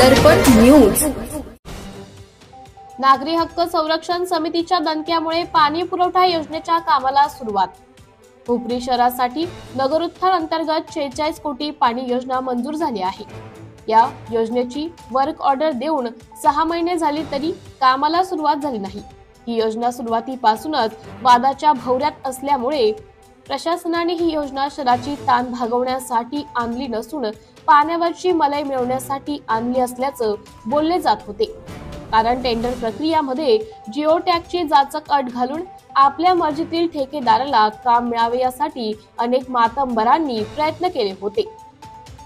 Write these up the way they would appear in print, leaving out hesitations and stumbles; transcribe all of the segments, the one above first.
दर्पण news. नागरी हक्क संरक्षण समितीच्या दणक्यामुळे पाणी पुरवठा योजनेच्या कामाला सुरुवात। हुपरी शहरासाठी नगर उत्थान अंतर्गत 46 कोटी पाणी योजना मंजूर झाली आहे। या योजनेची वर्क ऑर्डर देऊन 6 महिने झाली तरी कामाला सुरुवात झाली नाही। ही योजना सुरुवातीपासूनच वादाच्या भोवऱ्यात असल्यामुळे प्रशासनाने ही योजना शहराची ताण भागवण्यासाठी आणली नसून पाण्यावरची मलाई मिळवण्यासाठी आणली असल्याचं बोलले जात होते। कारण टेंडर प्रक्रियामध्ये जिओ टॅगची जाचक अट घालून आपल्या मर्जीतील ठेकेदाराला काम मिळावे यासाठी अनेक मातंबरांनी प्रयत्न केले होते।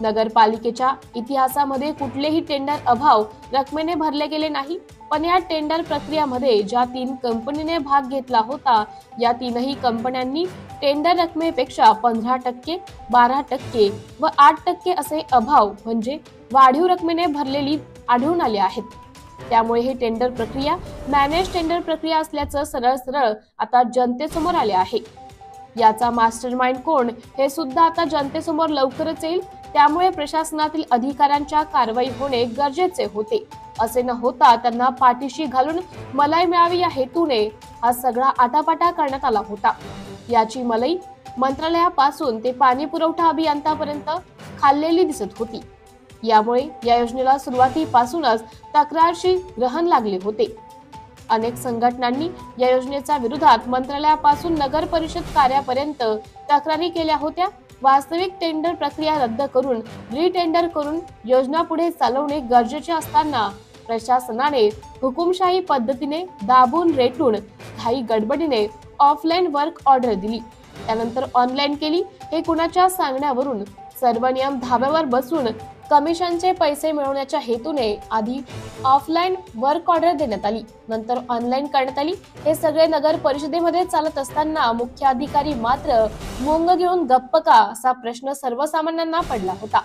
नगरपालिकेच्या इतिहासामध्ये कुठलेही टेंडर अभाव रकमेने भरले गेले नाही, पण या टेंडर प्रक्रियामध्ये ज्या 3 कंपनीने भाग घेतला होता या 3ही कंपन्यांनी टेंडर रकमेपेक्षा 15%, 12% व 8% असे अभाव म्हणजे वाढीव रकमेने भरलेली आढळून आले आहेत। त्यामुळे ही टेंडर प्रक्रिया मॅनेज टेंडर प्रक्रिया असल्याचं सरळ आता जनतेसमोर आले आहे। याचा मास्टरमाइंड कोण हे सुद्धा आता जनतेसमोर लवकरच येईल। त्यामुळे प्रशासनातील अधिकाऱ्यांच्या कारवाई होणे गरजेचे होते। असे न होता त्यांना पाठीशी घालून मलाई मिळावी या हेतूने हा सगळा आटापाटा करण्यात आला होता। याची मलाई मंत्रालयापासून ते पाणी पुरवठा अभियंतापर्यंत खाल्लेली दिसत होती। यामुळे या योजनेला सुरुवातीपासूनच तक्रारशी ग्रहण लागले होते। अनेक संघटनांनी या योजनेच्या विरोधात मंत्रालयापासून नगर परिषद कार्यापर्यंत तक्रारी केल्या होत्या। वास्तविक टेंडर प्रक्रिया रद्द करून रिटेंडर करून योजना पुढे चालवणे गरजेचे असताना प्रशासनाने हुकुमशाही पद्धतीने दाबून रेटून घाई गडबडीने ऑफलाईन वर्क ऑर्डर दिली, त्यानंतर ऑनलाईन केली। हे कुणाच्या सांगण्यावरून सर्व नियम धाब्यावर बसून कमिशनचे पैसे मिळवण्याच्या हेतूने आधी ऑफलाईन वर्क ऑर्डर देण्यात आली, नंतर ऑनलाईन करण्यात आली। हे सगळे नगर परिषदेमध्ये चालत असताना मुख्य अधिकारी मात्र मुंग घेऊन गप्प का असा प्रश्न सर्वसामान्यांना पडला होता।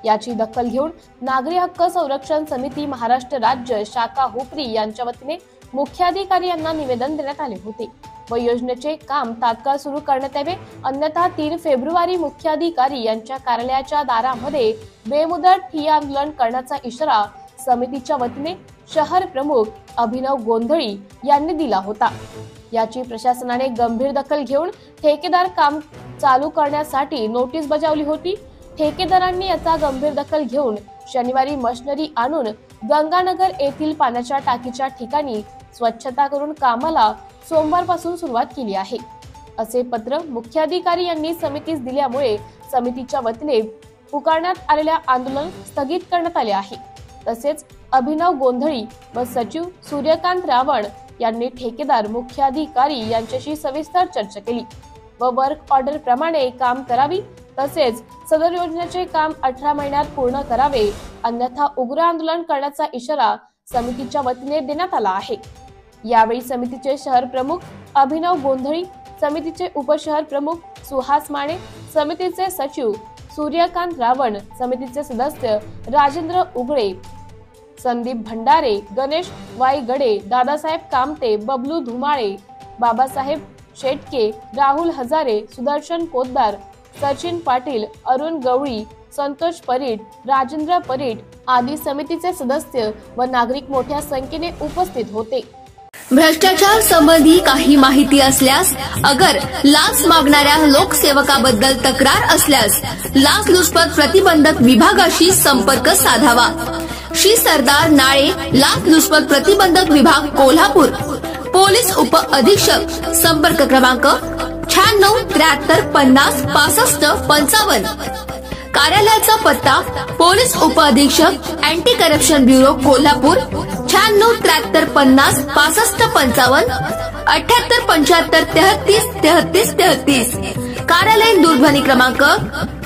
याची दखल घेऊन नागरी हक्क संरक्षण समिती महाराष्ट्र राज्य शाखा हुपरी यांच्या वतीने मुख्याधिकारी यांना निवेदन देण्यात आले होते व योजनेचे काम तात्काळ सुरू करण्यात यावे, अन्यथा 3 फेब्रुवारी मुख्याधिकारी यांच्या कार्यालयाच्या दारामध्ये बेमुदत ठिय्या आंदोलन करण्याचा इशारा समितीच्या वतीने शहर प्रमुख अभिनव गोंधळी यांनी दिला होता। याची प्रशासनाने गंभीर दखल घेऊन ठेकेदार काम चालू करण्यासाठी नोटीस बजावली होती। ठेकेदारांनी याचा गंभीर दखल घेऊन शनिवारी मशिनरी आणून गंगानगर येथील पाण्याच्या टाकीच्या ठिकाणी स्वच्छता करून कामाला सोमवारपासून सुरुवात केली आहे, असे पत्र मुख्याधिकारी यांनी समितीस दिल्यामुळे समितीच्या वतीने पुकारण्यात आलेल्या आंदोलन स्थगित करण्यात आले आहे। तसेच अभिनव गोंधळी व सचिव सूर्यकांत रावण यांनी ठेकेदार मुख्याधिकारी यांच्याशी सविस्तर चर्चा केली व वर्क ऑर्डर प्रमाणे काम करावी, तसेच सदर योजनेचे काम 18 महिन्यात पूर्ण करावे, अन्यथा उग्र आंदोलन करण्याचा इशारा समितीच्या वतीने देण्यात आला आहे। यावेळी समितीचे शहर प्रमुख अभिनव गोंधळी, समितीचे उपशहर प्रमुख सुहास माने, समितीचे सचिव सूर्यकांत रावण, समितीचे सदस्य राजेंद्र उगळे, संदीप भंडारे, गणेश वाईगडे, दादासाहेब कामते, बबलू धुमाळे, बाबासाहेब शेटके, राहुल हजारे, सुदर्शन पोद्दार, सचिन पाटील, अरुण गवळी, संतोष परीट, राजेंद्र परीट आदी समितीचे सदस्य व नागरिक मोठ्या संख्येने उपस्थित होते। भ्रष्टाचार संबंधी काही माहिती असल्यास अगर लाच मागणाऱ्या लोकसेवकाबद्दल तक्रार असल्यास लाचलुचपत प्रतिबंधक विभागाशी संपर्क साधावा। श्री सरदार नाळे लाचलुचपत प्रतिबंधक विभाग कोल्हापूर, पोलीस उप अधीक्षक, संपर्क क्रमांक 96 73 50 65 55। कार्यालयाचा पत्ता पोलीस उप अधीक्षक अँटी करप्शन ब्युरो कोल्हापूर 96 73 50 65 55 78 75 33 33 33। कार्यालयीन दूरध्वनी क्रमांक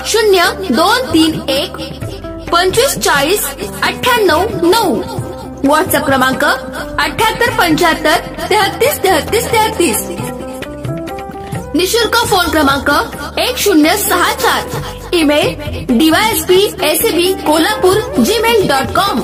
0231 25 40 98 9। व्हॉट्सअप क्रमांक 78 75 33 33 33। निशुल्क फोन क्रमांक 1064। Email dysp@kolhapur@gmail.com।